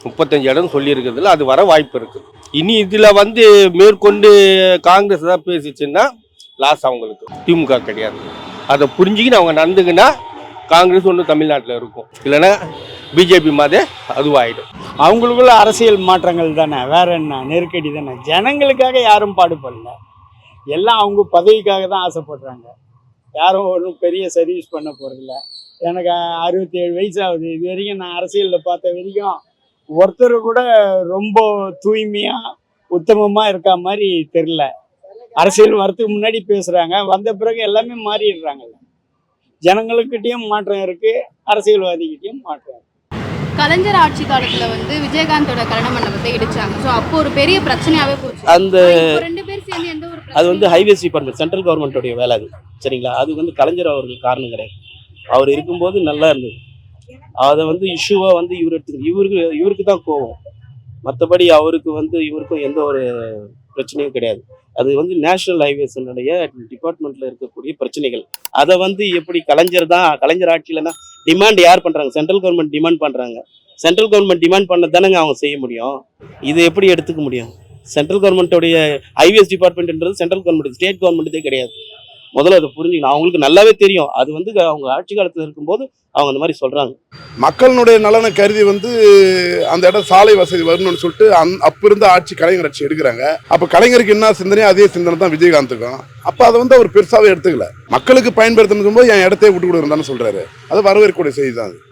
35 இடம் சொல்லியிருக்கிறதுல அது வர வாய்ப்பு இருக்குது. இனி இதில் வந்து மேற்கொண்டு காங்கிரஸ் தான் பேசிச்சுன்னா லாஸ் அவங்களுக்கு, திமுக கிடையாது. அதை புரிஞ்சுக்கின்னு அவங்க நடந்துக்கினா காங்கிரஸ் ஒன்று தமிழ்நாட்டில் இருக்கும், இல்லைன்னா பிஜேபி மாதிரி அதுவாகிடும். அவங்களுக்குள்ள அரசியல் மாற்றங்கள் தானே, வேற என்ன, நெருக்கடி தானே. ஜனங்களுக்காக யாரும் பாடுபடல, எல்லாம் அவங்க பதவிக்காக தான் ஆசைப்படுறாங்க. யாரும் ஒன்றும் பெரிய சர்வீஸ் பண்ண போகிறதில்ல. எனக்கு 67 வயசு ஆகுது. இது வரைக்கும் நான் அரசியலில் பார்த்த வரைக்கும் ஒருத்தர் கூட ரொம்ப தூய்மையாக உத்தமமாக இருக்கா மாதிரி தெரில. அரசியல் வரத்துக்கு முன்னாடி பேசுகிறாங்க, வந்த பிறகு எல்லாமே மாறிடுறாங்கல்ல. ஜனங்களுக்கிட்டையும் மாற்றம் இருக்குது, அரசியல்வாதிகிட்டையும் மாற்றம் இருக்குது. கலைஞர் ஆட்சி காலத்துல வந்து விஜயகாந்தோட கல்யாண மண்டபத்தை இடிச்சாங்க. ஸோ அப்போ ஒரு பெரிய பிரச்சனையாவே போச்சு. அந்த ரெண்டு பேர் சேர்ந்து எந்த ஒரு அது வந்து ஹைவேஸ் டிபார்ட்மெண்ட், சென்ட்ரல் கவர்மெண்ட்டோடைய வேலை அது, சரிங்களா? அது வந்து கலைஞர் அவருக்கு காரணம் கிடையாது. அவர் இருக்கும்போது நல்லா இருந்தது. அதை வந்து இஷ்யூவாக வந்து இவர் எடுத்துக்கணும். இவருக்கு தான் கோவம், மற்றபடி அவருக்கு வந்து இவருக்கும் எந்த ஒரு பிரச்சனையும் கிடையாது. அது வந்து நேஷனல் ஹைவேஸனுடைய டிபார்ட்மெண்ட்டில் இருக்கக்கூடிய பிரச்சனைகள். அதை வந்து எப்படி கலைஞர் ஆட்சியிலனா டிமாண்ட் யார் பண்ணுறாங்க? சென்ட்ரல் கவர்மெண்ட் டிமாண்ட் பண்ணுறாங்க. சென்ட்ரல் கவர்மெண்ட் டிமாண்ட் பண்ண தானேங்க அவங்க செய்ய முடியும். இது எப்படி எடுத்துக்க முடியும்? சென்ட்ரல் கவர்மெண்ட்டோடைய ஹைவேஸ் டிபார்ட்மெண்ட்ன்றது சென்ட்ரல் கவர்மெண்ட், ஸ்டேட் கவர்மெண்ட்டே கிடையாது. முதல்ல அதை புரிஞ்சுக்கணும். அவங்களுக்கு நல்லாவே தெரியும். அது வந்து அவங்க ஆட்சி காலத்தில் இருக்கும்போது அவங்க அந்த மாதிரி சொல்கிறாங்க. மக்களுடைய நலனை கருதி வந்து அந்த இடம் சாலை வசதி வரணும்னு சொல்லிட்டு அப்போ இருந்த ஆட்சி கலைஞர் ஆட்சி எடுக்கிறாங்க. அப்போ கலைஞருக்கு என்ன சிந்தனையோ அதே சிந்தனை தான் விஜயகாந்துக்கும். அப்போ அதை வந்து அவர் பெருசாகவே எடுத்துக்கல. மக்களுக்கு பயன்படுத்தணும் போது என் இடத்தையே விட்டு கொடுக்குறதான்னு சொல்கிறாரு. அது வரவேற்கக்கூடிய செய்தி தான் அது.